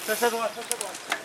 Face à droite, face à droite.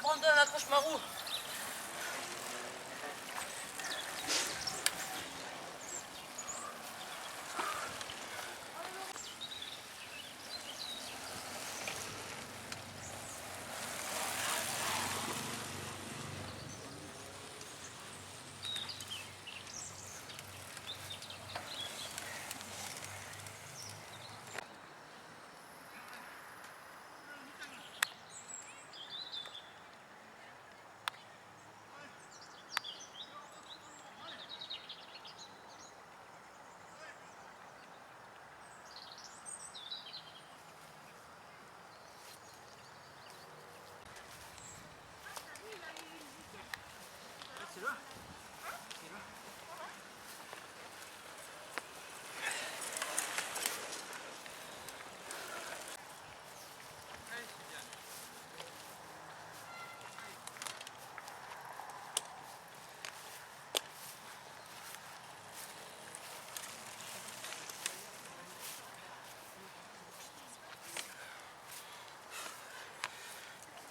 Brandon, accroche ma roue. C'est là. C'est là.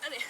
Allez.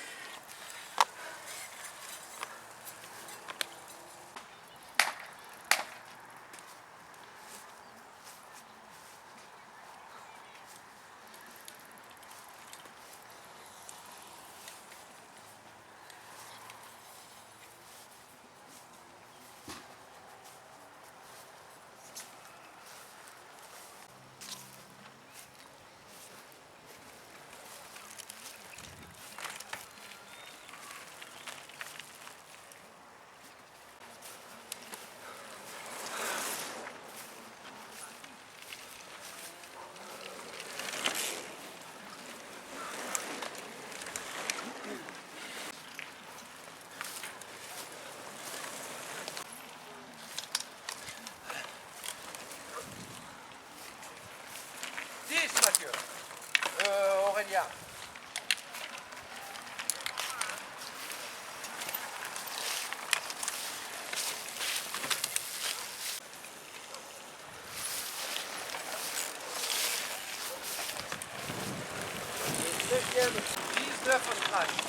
Mathieu. Aurélien. Deuxième, 19 au scratch.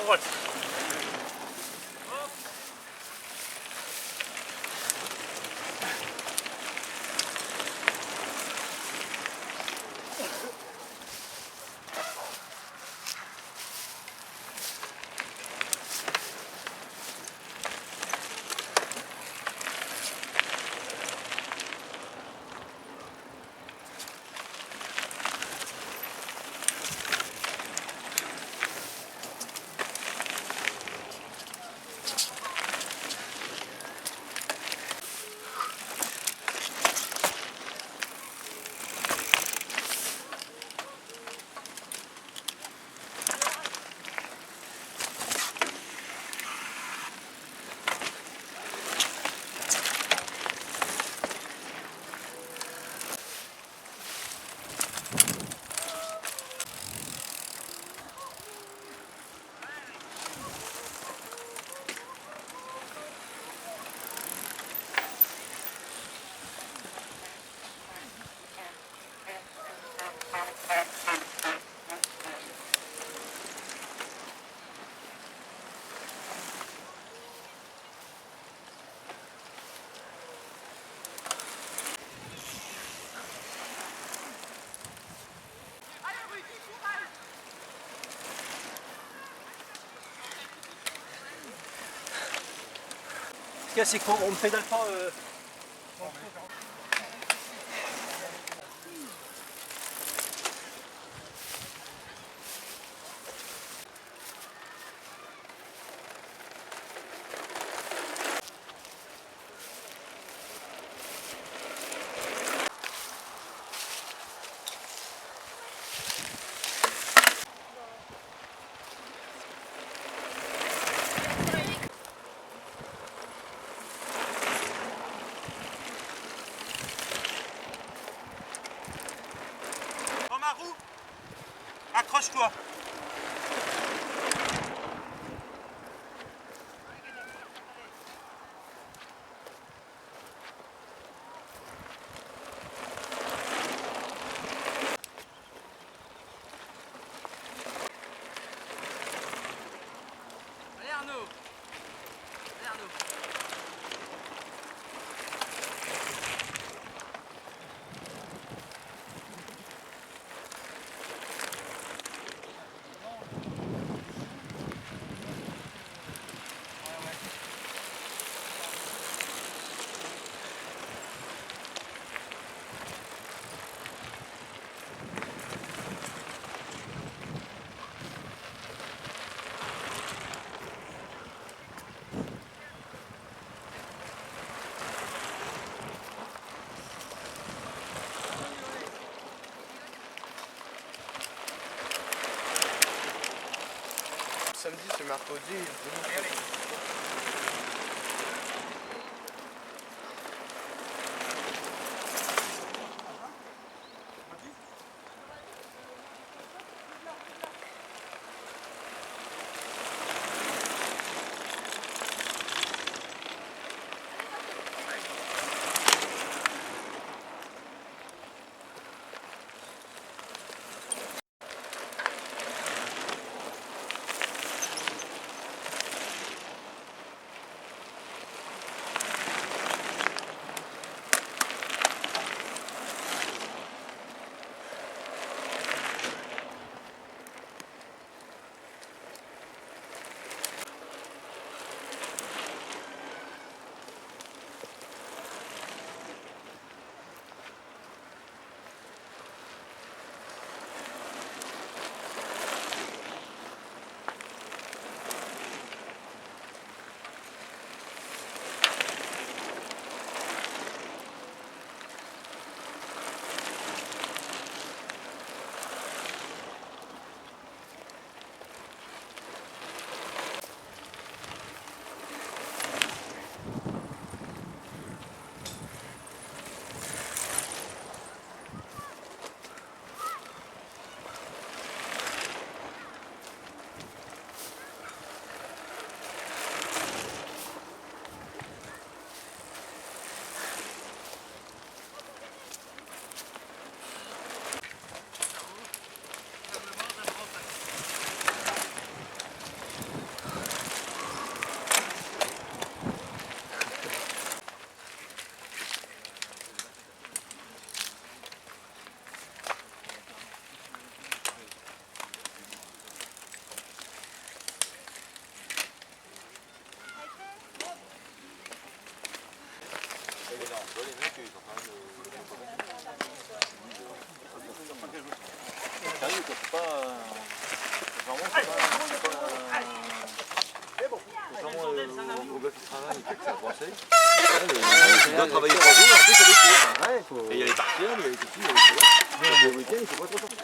droite. qu'il y a, c'est qu'on ne pédale pas. Dans ma roue, accroche-toi. Allez Arnaud. Allez Arnaud. Samedi, c'est mercredi. Il doit travailler 3 jours, en plus avec eux. Et il y a les partiels, il y a les petits, il y a les ceux-là. Le week-end, il faut pas trop sortir.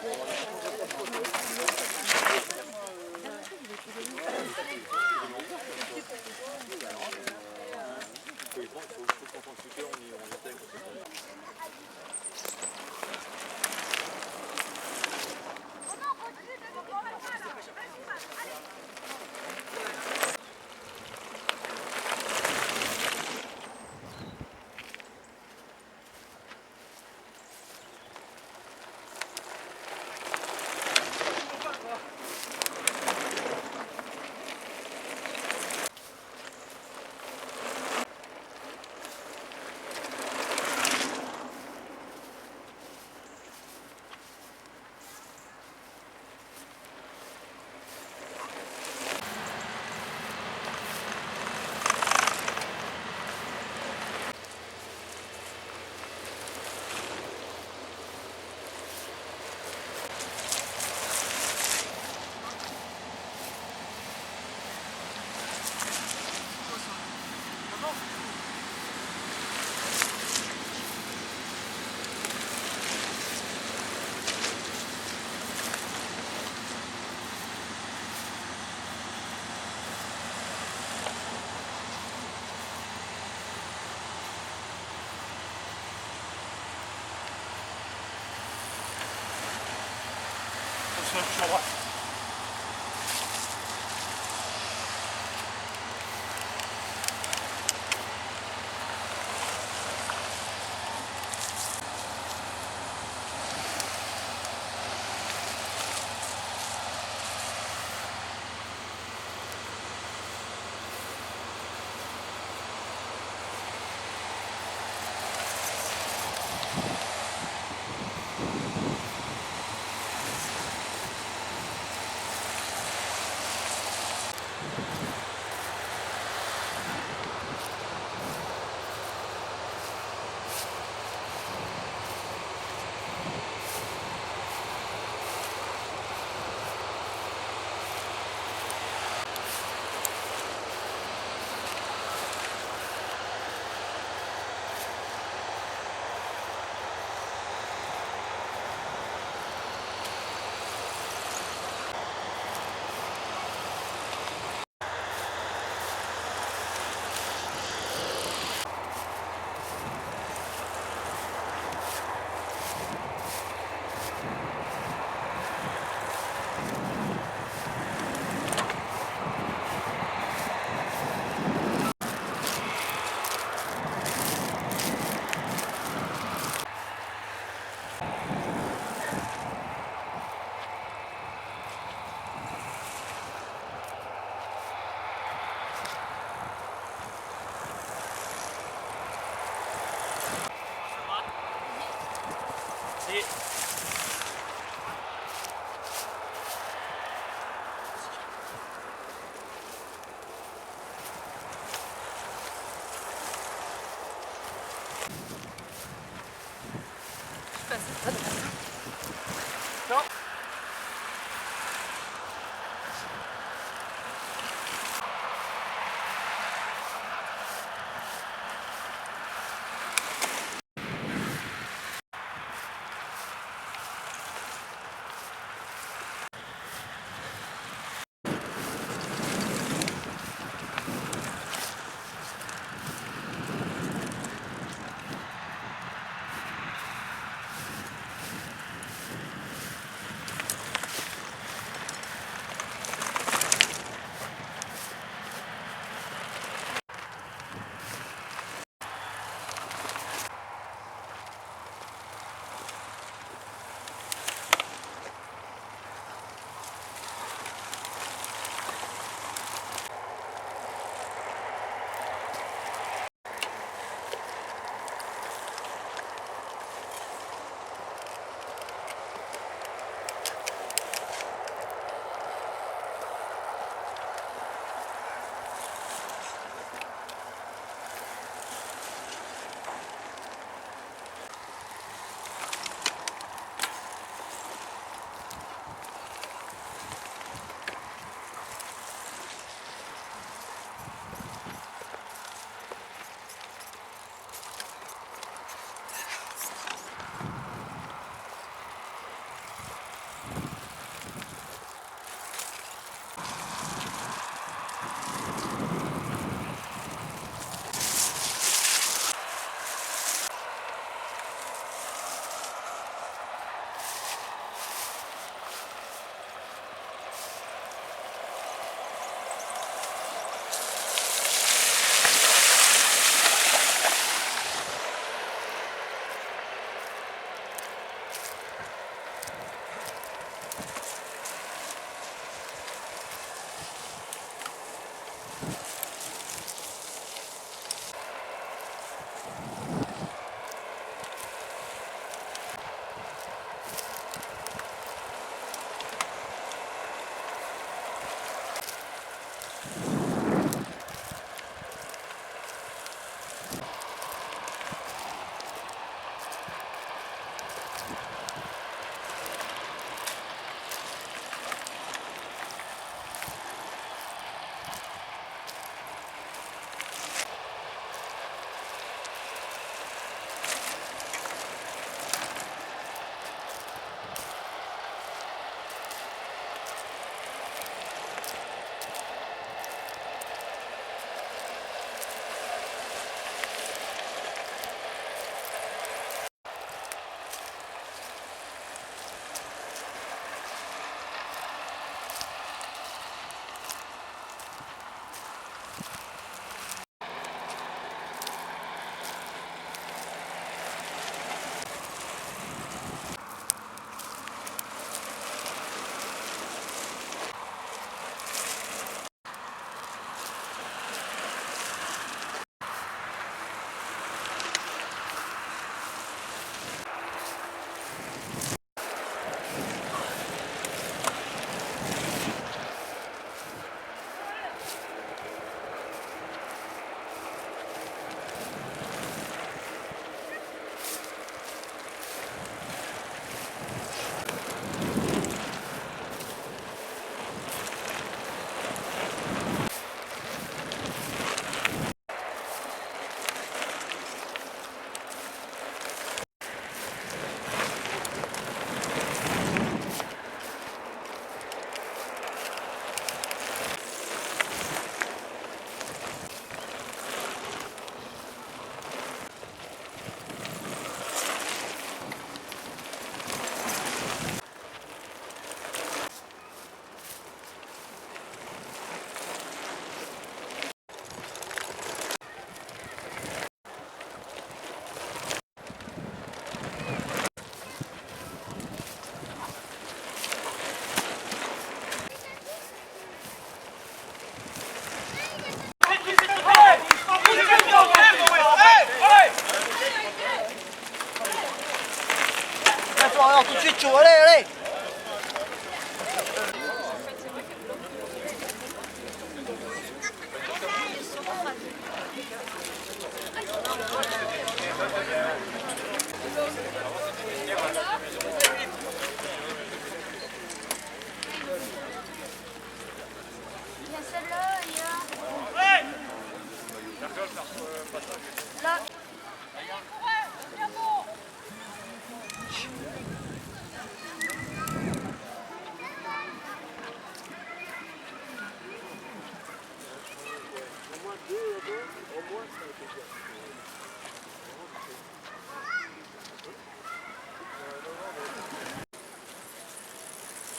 sur droite.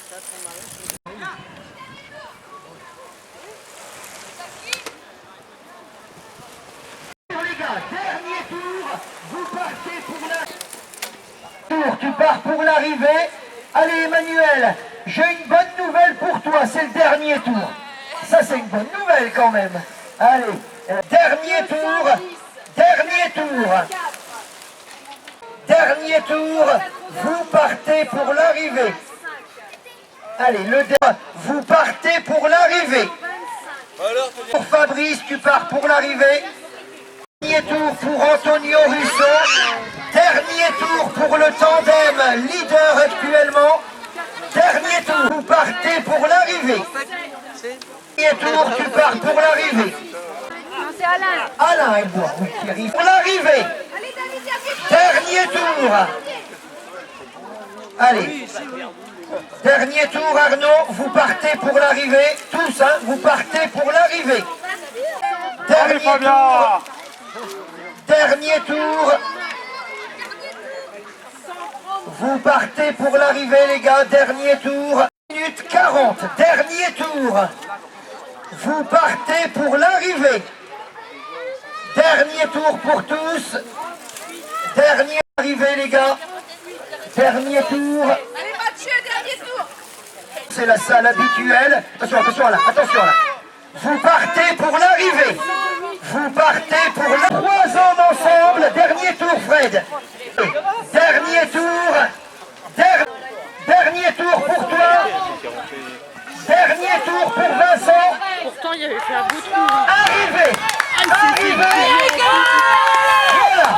Les gars, dernier tour, vous partez pour la... Tu pars pour l'arrivée. Allez Emmanuel, j'ai une bonne nouvelle pour toi, c'est le dernier tour. Ça c'est une bonne nouvelle quand même. Allez, dernier tour, dernier tour. Dernier tour, vous partez pour l'arrivée. Allez, vous partez pour l'arrivée. Pour Fabrice, tu pars pour l'arrivée. Dernier tour pour Antonio Russo. Dernier tour pour le tandem leader actuellement. Dernier tour, vous partez pour l'arrivée. Dernier tour, tu pars pour l'arrivée. Non, c'est Alain. Alain et moi, oui, qui arrive pour l'arrivée. Dernier tour. Allez. Dernier tour, Arnaud, vous partez pour l'arrivée. Tous, hein, vous partez pour l'arrivée. Dernier tour. Dernier tour. Vous partez pour l'arrivée, les gars. Dernier tour. Minute 40. Dernier tour. Vous partez pour l'arrivée. Dernier tour pour tous. Dernière arrivée, les gars. Dernier tour. Allez, Mathieu, dernier tour. C'est la salle habituelle. Attention, attention là, attention là. Vous partez pour l'arrivée. Vous partez pour la 3 hommes ensemble. Dernier tour, Fred. Dernier tour. Dernier tour pour toi. Dernier tour pour Vincent. Pourtant, il avait fait un bout de tour. Arrivez. Arrivez. Voilà.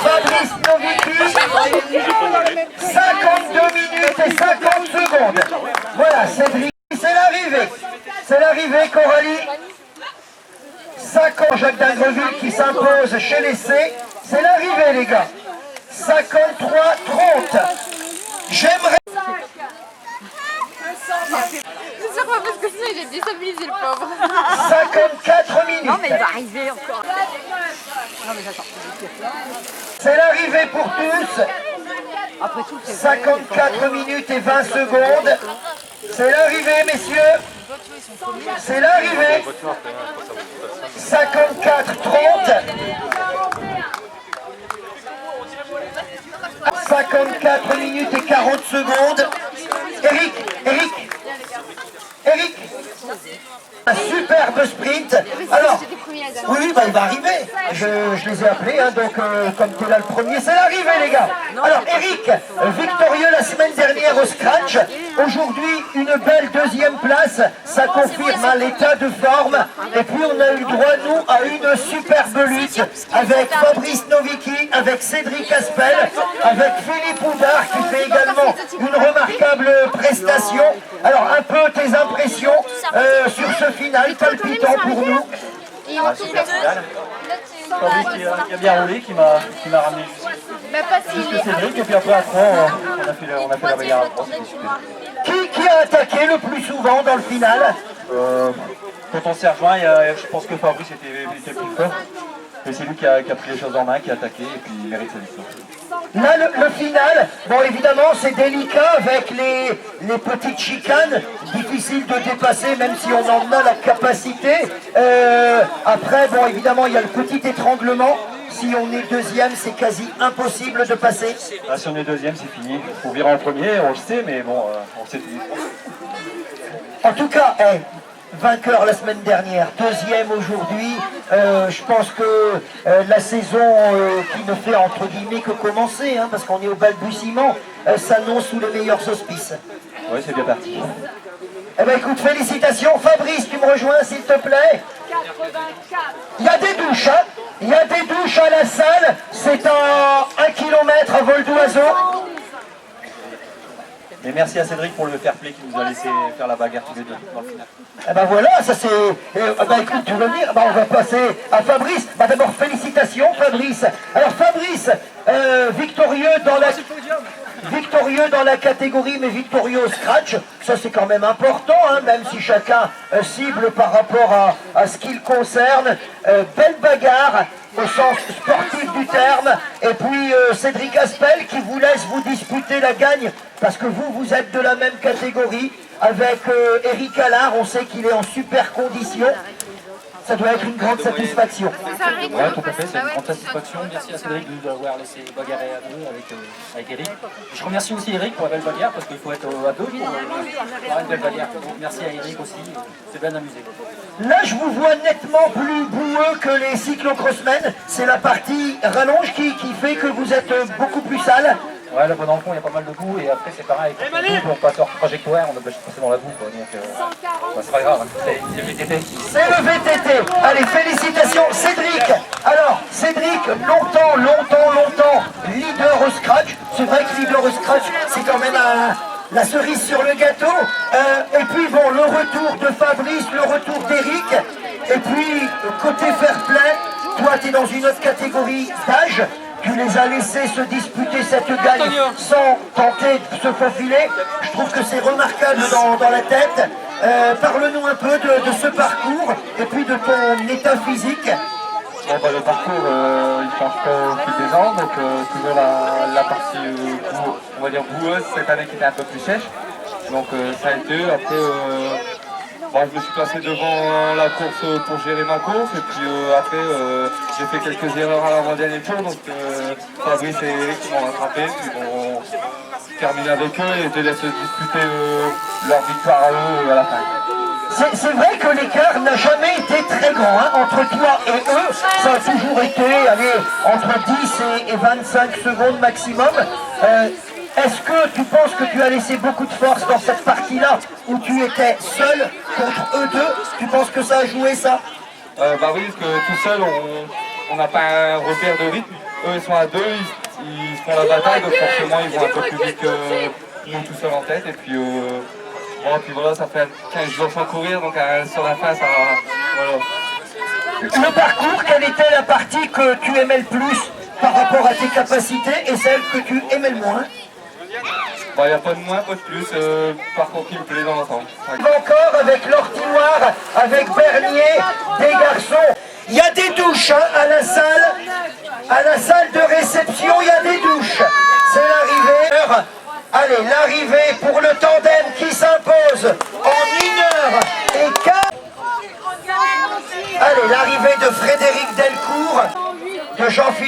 Fabrice Novicki. 52 minutes et 50 secondes. Voilà, Cédric, c'est l'arrivée. C'est l'arrivée, Coralie. 5 ans, Jacques d'Ingreville qui s'impose chez les C. C'est l'arrivée, les gars. 53-30. J'aimerais... C'est sûr pas parce que sinon il est déstabilisé le pauvre. 54 minutes. Non mais il va arriver encore. C'est l'arrivée pour tous. 54 minutes et 20 secondes. C'est l'arrivée, messieurs. C'est l'arrivée. 54-30. 54 minutes et 40 secondes. Eric. Un superbe sprint. Alors, oui, bah, il va arriver. Je les ai appelés, hein, donc comme tu es là le premier, c'est l'arrivée, les gars. Alors, Eric, victorieux la semaine dernière au scratch. Aujourd'hui, une belle deuxième place. Ça confirme hein, l'état de forme. Et puis, on a eu droit, nous, à une superbe lutte avec Fabrice Novicki, avec Cédric Aspel, avec Philippe Houdard qui fait également une remarquable prestation. Alors, un peu tes impressions sur ce final palpitant pour nous. Fabrice qui a bien roulé, qui m'a ramené jusque Cédric, et puis après on a fait la bagarre à 3, c'était super. Qui a attaqué le plus souvent dans le final? Quand on s'est rejoint, je pense que Fabrice était plus fort. Et c'est lui qui a pris les choses en main, qui a attaqué, et puis il mérite sa victoire. Là, le final, bon évidemment c'est délicat avec les petites chicanes, difficile de dépasser même si on en a la capacité. Après, bon évidemment il y a le petit étranglement. Si on est deuxième, c'est quasi impossible de passer. Ah, si on est deuxième, c'est fini. Il faut virer en premier, on le sait, mais bon, on sait tout. En tout cas, vainqueur la semaine dernière, deuxième aujourd'hui. Je pense que la saison qui ne fait entre guillemets que commencer, hein, parce qu'on est au balbutiement, s'annonce sous les meilleurs auspices. Oui, c'est bien parti. Eh bien écoute, félicitations. Fabrice, tu me rejoins s'il te plaît. Il y a des douches, hein. Il y a des douches à la salle. C'est à 1 km à vol d'oiseau. Et merci à Cédric pour le fair play qui nous a laissé faire la bagarre tous les deux dans le final. Eh ben voilà, ça c'est... écoute, tu veux venir, on va passer à Fabrice. D'abord, félicitations Fabrice. Alors Fabrice, victorieux dans la... victorieux dans la catégorie, mais victorieux au scratch. Ça, c'est quand même important, hein, même si chacun cible par rapport à ce qu'il concerne. Belle bagarre au sens sportif du terme. Et puis Cédric Aspel qui vous laisse vous disputer la gagne, parce que vous êtes de la même catégorie avec Eric Allard. On sait qu'il est en super condition. Ça doit être une grande satisfaction. Ouais, tout à fait, c'est une grande satisfaction. Merci à Cédric de nous avoir laissé bagarrer à deux avec Eric. Je remercie aussi Eric pour la belle bagarre, parce qu'il faut être à deux pour avoir une belle bagarre. Donc merci à Eric aussi, c'est bien amusé. Là, je vous vois nettement plus boueux que les cyclocrossmen. C'est la partie rallonge qui fait que vous êtes beaucoup plus sale. Ouais, là, dans le fond, il y a pas mal de boue, et après, c'est pareil. Quand on passe hors trajectoire, on est obligé de passer dans la boue, quoi. Donc, c'est pas grave, hein. C'est le VTT. C'est le VTT. Allez, félicitations, Cédric. Alors, Cédric, longtemps, leader au scratch. C'est vrai que leader au scratch, c'est quand même la cerise sur le gâteau. Et puis, bon, le retour de Fabrice, le retour d'Eric. Et puis, côté fair play, toi, tu es dans une autre catégorie d'âge. Tu les as laissés se disputer cette gagne sans tenter de se faufiler. Je trouve que c'est remarquable dans la tête. Parle-nous un peu de ce parcours et puis de ton état physique. Bon, bah, le parcours, il change pas au fil des ans, donc toujours la partie, on va dire, boueuse cette année qui était un peu plus sèche. Donc ça a été, après, bon, je me suis placé devant la course pour gérer ma course, et puis après j'ai fait quelques erreurs à l'avant-dernier tour, donc Fabrice et Eric m'ont rattrapé, puis bon, terminé avec eux et je les laisse disputer leur victoire à eux à la fin. C'est vrai que l'écart n'a jamais été très grand, hein, entre toi et eux. Ça a toujours été entre 10 et 25 secondes maximum. Est-ce que tu penses que tu as laissé beaucoup de force dans cette partie-là où tu étais seul contre eux deux? Tu penses que ça a joué ça? Bah oui, parce que tout seul, on n'a pas un repère de rythme. Eux, ils sont à deux, ils se font la bataille, donc forcément, ils vont un peu plus vite que nous tout seuls en tête. Et puis, bon, puis voilà, ça fait 15 jours sans courir, donc sur la fin, ça... Voilà. Le parcours, quelle était la partie que tu aimais le plus par rapport à tes capacités et celle que tu aimais le moins? Bon, il n'y a pas de moins, pas de plus, par contre il me plaît dans l'ensemble. Encore avec l'Ortinoir, avec Bernier, des garçons. Il y a des douches hein, à la salle de réception, il y a des douches. C'est l'arrivée. Allez, l'arrivée pour le tandem qui s'impose en 1h04. Allez, l'arrivée de Frédéric Delcourt, de Jean-Philippe.